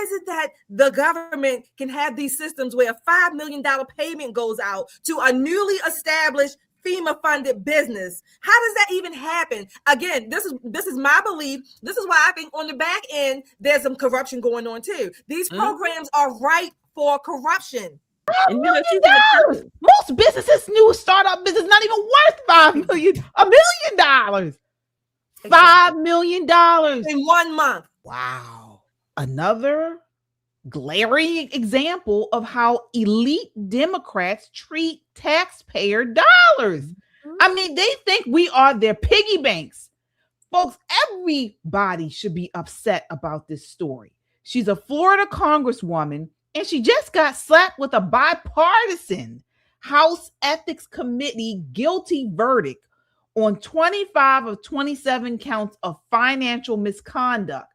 is it that the government can have these systems where a $5 million payment goes out to a newly established FEMA-funded business? How does that even happen? Again, this is my belief. This is why I think on the back end, there's some corruption going on too. These programs are ripe for corruption. $5 million. Most businesses, new startup business, not even worth $5 million. $1 million. $5 million in 1 month. Wow. Another glaring example of how elite Democrats treat taxpayer dollars. I mean, they think we are their piggy banks. Folks, everybody should be upset about this story. She's a Florida congresswoman, and she just got slapped with a bipartisan House Ethics Committee guilty verdict on 25 of 27 counts of financial misconduct.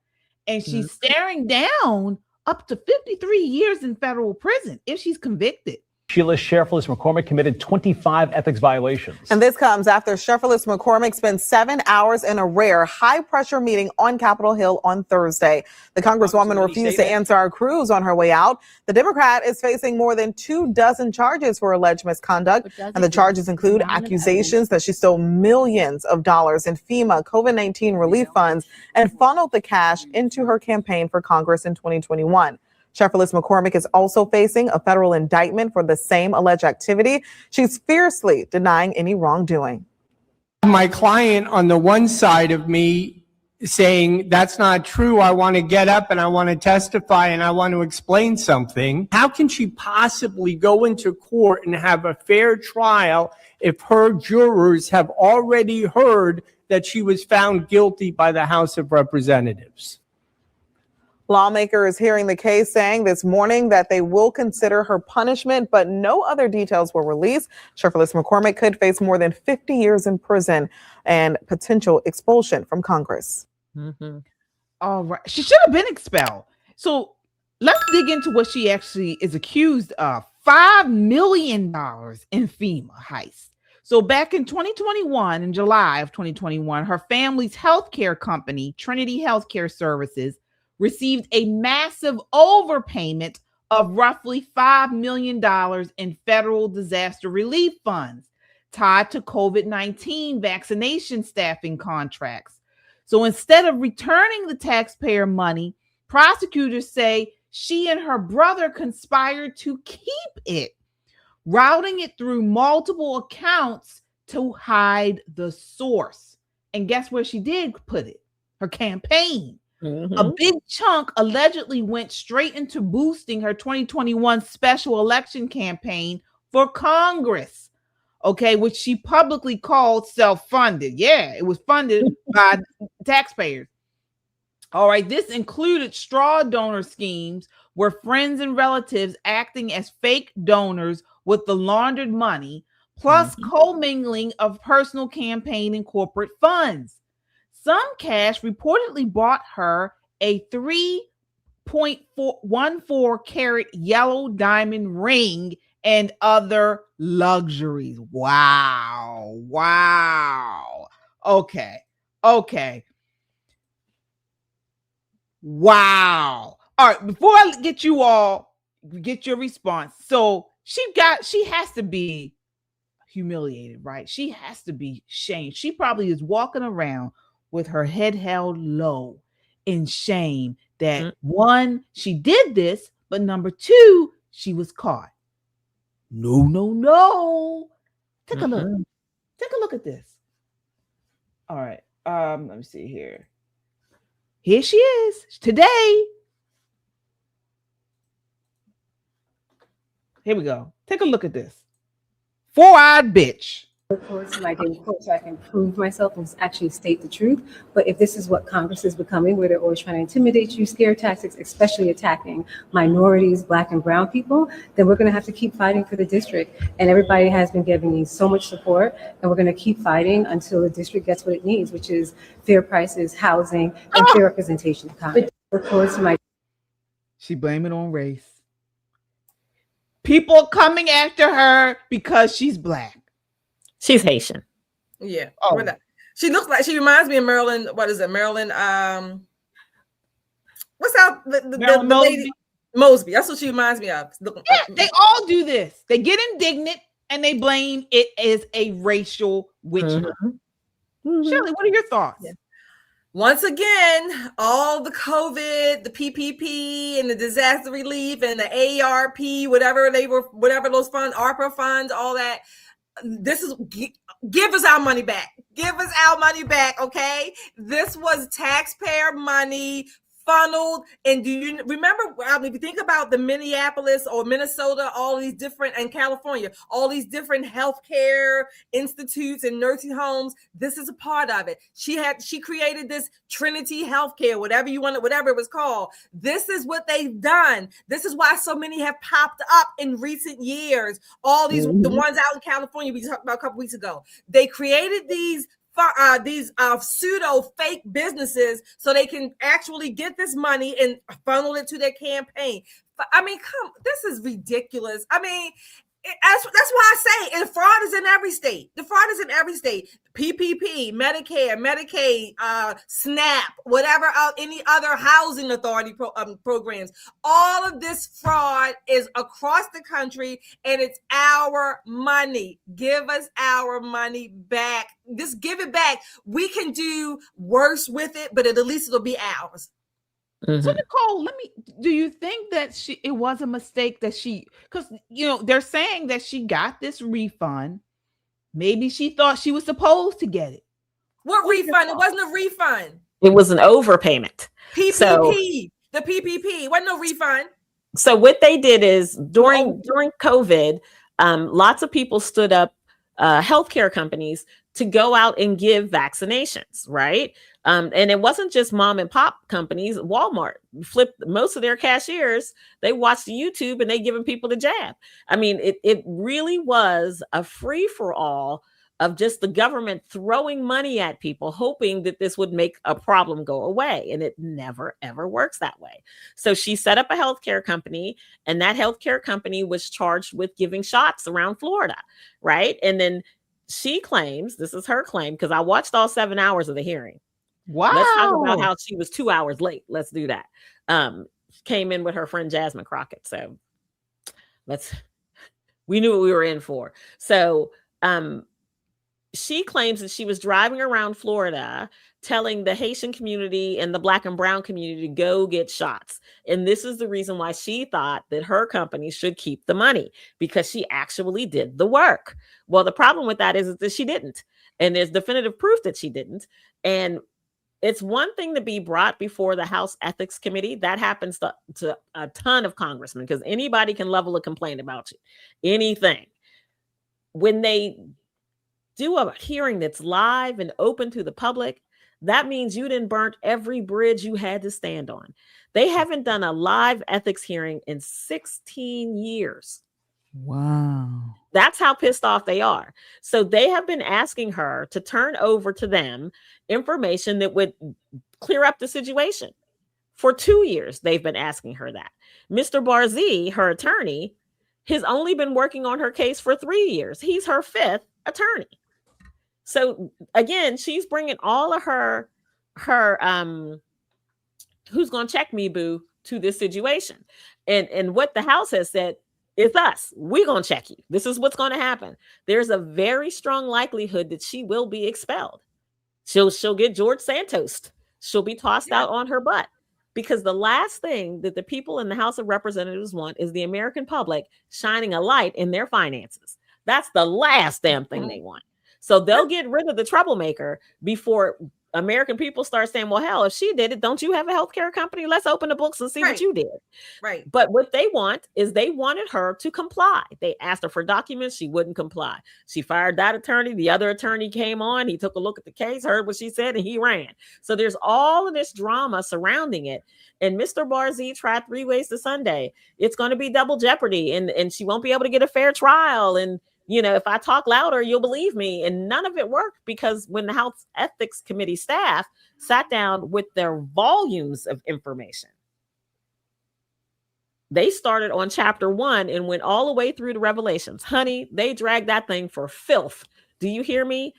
And she's staring down up to 53 years in federal prison if she's convicted. Sheila Cherfilus-McCormick committed 25 ethics violations. And this comes after Cherfilus-McCormick spent 7 hours in a rare high-pressure meeting on Capitol Hill on Thursday. The congresswoman refused to answer our crews on her way out. The Democrat is facing more than 24 charges for alleged misconduct, and the charges include accusations that she stole millions of dollars in FEMA COVID-19 relief funds and funneled the cash into her campaign for Congress in 2021. Cherfilus-McCormick is also facing a federal indictment for the same alleged activity. She's fiercely denying any wrongdoing. My client on the one side of me saying, that's not true. I want to get up and I want to testify and I want to explain something. How can she possibly go into court and have a fair trial if her jurors have already heard that she was found guilty by the House of Representatives? Lawmakers hearing the case saying this morning that they will consider her punishment, but no other details were released. Cherfilus-McCormick could face more than 50 years in prison and potential expulsion from Congress. All right. She should have been expelled. So let's dig into what she actually is accused of. $5 million in FEMA heist. So back in 2021, in July of 2021, her family's healthcare company, Trinity Healthcare Services, received a massive overpayment of roughly $5 million in federal disaster relief funds tied to COVID-19 vaccination staffing contracts. So instead of returning the taxpayer money, prosecutors say she and her brother conspired to keep it, routing it through multiple accounts to hide the source. And guess where she did put it? Her campaign. A big chunk allegedly went straight into boosting her 2021 special election campaign for Congress, okay, which she publicly called self-funded. Yeah, it was funded by taxpayers. All right, this included straw donor schemes where friends and relatives acting as fake donors with the laundered money, plus commingling of personal campaign and corporate funds. Some cash reportedly bought her a 3.14 carat yellow diamond ring and other luxuries. Wow. Wow. Okay. Wow. All right. Before I get you all, get your response. So she has to be humiliated, right? She has to be shamed. She probably is walking around with her head held low in shame that one, she did this, but number two, she was caught. No. Take a look. Take a look at this. All right. Let me see here. Here she is today. Here we go. Take a look at this. Four-eyed bitch. Look forward to my day in court so I can prove myself and actually state the truth. But if this is what Congress is becoming, where they're always trying to intimidate you, scare tactics, especially attacking minorities, Black and brown people, then we're going to have to keep fighting for the district. And everybody has been giving me so much support, and we're going to keep fighting until the district gets what it needs, which is fair prices, housing, and fair representation in Congress. Look forward to my. She blamed it on race. People coming after her because she's Black. She's Haitian. Yeah. She looks like, she reminds me of Marilyn. What is it? Marilyn. What's out the Marilyn lady Mosby? That's what she reminds me of. Yeah, they all do this. They get indignant and they blame it as a racial witch hunt. Shirley, what are your thoughts? Yeah. Once again, all the COVID, the PPP, and the disaster relief, and the ARP, whatever those funds, ARPA funds, all that. This is give us our money back. Give us our money back, okay? This was taxpayer money funneled. And do you remember, if you think about the Minneapolis or Minnesota, all these different, and California, all these different healthcare institutes and nursing homes, this is a part of it. She created this Trinity Healthcare, whatever it was called. This is what they've done. This is why so many have popped up in recent years. All these, the ones out in California we talked about a couple weeks ago. They created these pseudo fake businesses so they can actually get this money and funnel it to their campaign. I mean, this is ridiculous. I mean, that's why I say, and fraud is in every state. The fraud is in every state. PPP, Medicare, Medicaid, SNAP, whatever, any other housing authority programs. All of this fraud is across the country, and it's our money. Give us our money back. Just give it back. We can do worse with it, but at least it'll be ours. So Nicole, do you think that it was a mistake that because they're saying that she got this refund. Maybe she thought she was supposed to get it. What refund? It wasn't a refund. It was an overpayment. PPP. The PPP wasn't no refund. So what they did is during COVID, lots of people stood up, healthcare companies, to go out and give vaccinations, right? And it wasn't just mom and pop companies. Walmart flipped most of their cashiers. They watched YouTube and they giving people the jab. I mean, it really was a free for all of just the government throwing money at people, hoping that this would make a problem go away. And it never, ever works that way. So she set up a healthcare company, and that healthcare company was charged with giving shots around Florida, right? And then she claims, this is her claim, because I watched all 7 hours of the hearing. Wow. Let's talk about how she was 2 hours late. Let's do that. Came in with her friend Jasmine Crockett. So we knew what we were in for. So she claims that she was driving around Florida telling the Haitian community and the Black and Brown community to go get shots. And this is the reason why she thought that her company should keep the money, because she actually did the work. Well, the problem with that is that she didn't. And there's definitive proof that she didn't. And it's one thing to be brought before the House Ethics Committee. That happens to a ton of congressmen, because anybody can level a complaint about you. Anything. When they do a hearing that's live and open to the public, that means you didn't burnt every bridge you had to stand on. They haven't done a live ethics hearing in 16 years. Wow. That's how pissed off they are. So they have been asking her to turn over to them information that would clear up the situation. For 2 years, they've been asking her that. Mr. Barzee, her attorney, has only been working on her case for 3 years. He's her fifth attorney. So again, she's bringing all of her who's going to check me, boo, to this situation. And what the House has said, it's us. We're going to check you. This is what's going to happen. There's a very strong likelihood that she will be expelled. She'll get George Santos. She'll be tossed out on her butt, because the last thing that the people in the House of Representatives want is the American public shining a light in their finances. That's the last damn thing they want. So they'll get rid of the troublemaker before American people start saying, well, hell, if she did it, don't you have a healthcare company? Let's open the books and see what you did. Right. But what they want is they wanted her to comply. They asked her for documents. She wouldn't comply. She fired that attorney. The other attorney came on. He took a look at the case, heard what she said, and he ran. So there's all of this drama surrounding it. And Mr. Barzee tried 3 ways to Sunday. It's going to be double jeopardy, and she won't be able to get a fair trial. And if I talk louder, you'll believe me. And none of it worked, because when the House Ethics Committee staff sat down with their volumes of information, they started on chapter 1 and went all the way through the Revelations. Honey, they dragged that thing for filth. Do you hear me?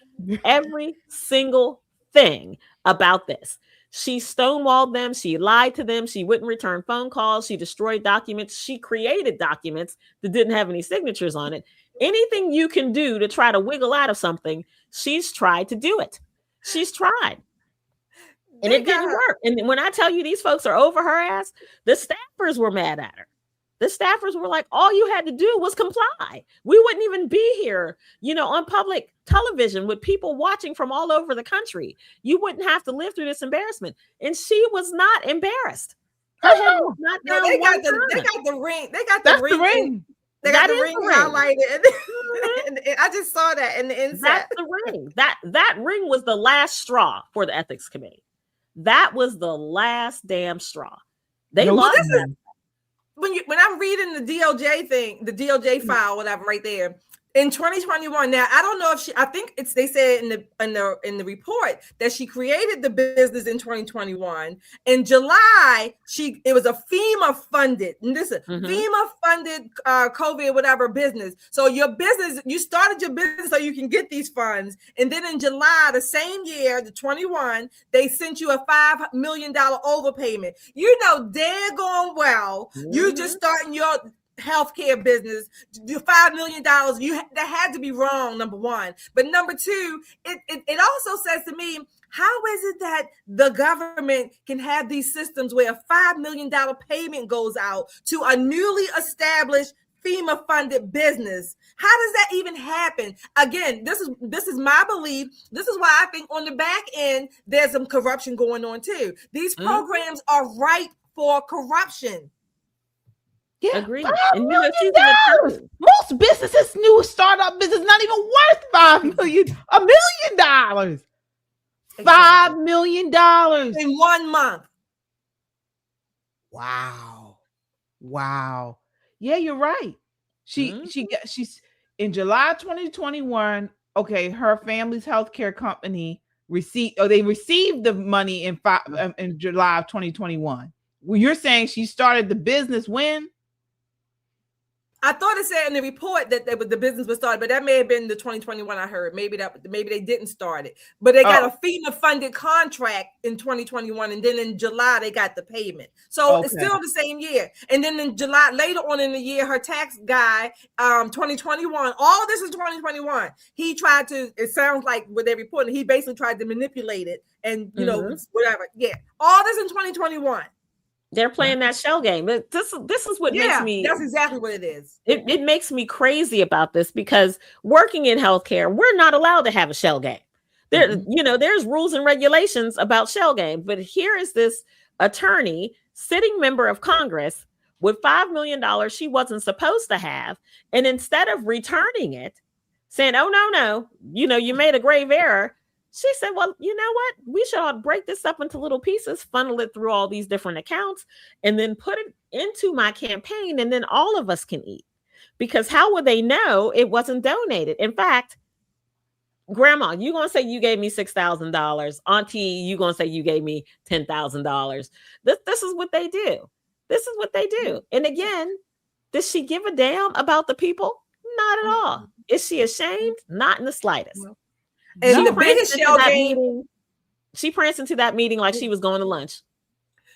Every single thing about this. She stonewalled them. She lied to them. She wouldn't return phone calls. She destroyed documents. She created documents that didn't have any signatures on it. Anything you can do to try to wiggle out of something, she's tried to do it. She's tried. And it didn't work. And when I tell you these folks are over her ass, the staffers were mad at her. The staffers were like, all you had to do was comply. We wouldn't even be here, on public television with people watching from all over the country. You wouldn't have to live through this embarrassment. And she was not embarrassed. Her head was not down. They got the ring. They got the ring. They got the ring highlighted. And I just saw that in the inside. That's the ring. That ring was the last straw for the ethics committee. That was the last damn straw. They lost them. When I'm reading the DOJ thing, the DOJ file, whatever, right there in 2021. Now I don't know if I think they said in the report that she created the business in 2021. In July, it was a FEMA funded, and this is FEMA funded COVID whatever business. So your business, you started your business so you can get these funds, and then in July the same year, the 21, they sent you a $5 million overpayment. Daggone well, you just starting your healthcare business, $5 million. That had to be wrong, number one. But number two, it also says to me, how is it that the government can have these systems where a $5 million payment goes out to a newly established FEMA funded business? How does that even happen? Again, this is my belief. This is why I think on the back end, there's some corruption going on too. These programs are ripe for corruption. Yeah, agreed. And most businesses, new startup business, not even worth $5 million, $1 million. $5 million in 1 month. Wow. Yeah, you're right. She's in July 2021. Okay, her family's healthcare company received the money in July of 2021. Well, you're saying she started the business when? I thought it said in the report that the business was started, but that may have been the 2021 I heard. Maybe they didn't start it. But they got a FEMA funded contract in 2021, and then in July they got the payment. So It's still the same year. And then in July, later on in the year, her tax guy, 2021, all of this is 2021. He tried to, it sounds like what they reported, he basically tried to manipulate it and whatever. Yeah. All this in 2021. They're playing that shell game. This is what makes me. That's exactly what it is. It makes me crazy about this because working in healthcare, we're not allowed to have a shell game. There's rules and regulations about shell game. But here is this attorney, sitting member of Congress, with $5 million she wasn't supposed to have, and instead of returning it, saying, "Oh no, you made a grave error." She said, well, you know what? We should break this up into little pieces, funnel it through all these different accounts, and then put it into my campaign, and then all of us can eat. Because how would they know it wasn't donated? In fact, Grandma, you going to say you gave me $6,000. Auntie, you going to say you gave me $10,000. This is what they do. This is what they do. And again, does she give a damn about the people? Not at all. Is she ashamed? Not in the slightest. And the biggest shell game, she pranced into that meeting like she was going to lunch.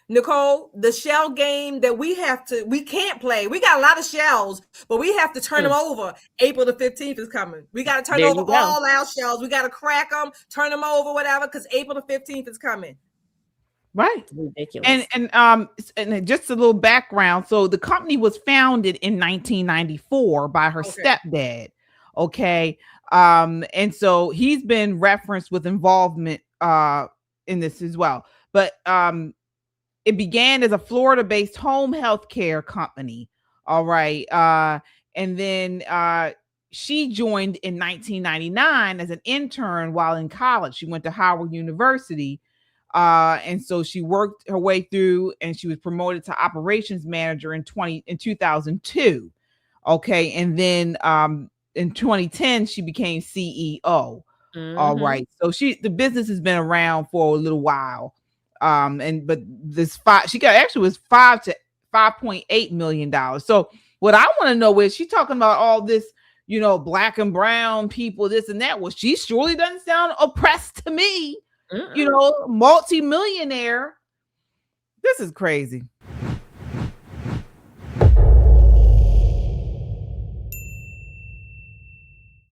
Nicole, the shell game that we can't play. We got a lot of shells, but we have to turn them over. April the 15th is coming. We got to turn over all our shells. We got to crack them, turn them over, whatever, because April the 15th is coming. Right. Ridiculous. And just a little background. So the company was founded in 1994 by her stepdad. Okay. And so he's been referenced with involvement in this as well. But it began as a Florida-based home health care company. All right. And then she joined in 1999 as an intern while in college. She went to Howard University. And so she worked her way through, and she was promoted to operations manager in 2002. Okay. And then in 2010, she became CEO. All right. So the business has been around for a little while. But this was $5 to $5.8 million. So what I want to know is, she talking about all this, black and brown people, this and that. Well, she surely doesn't sound oppressed to me. you know, multi-millionaire. This is crazy.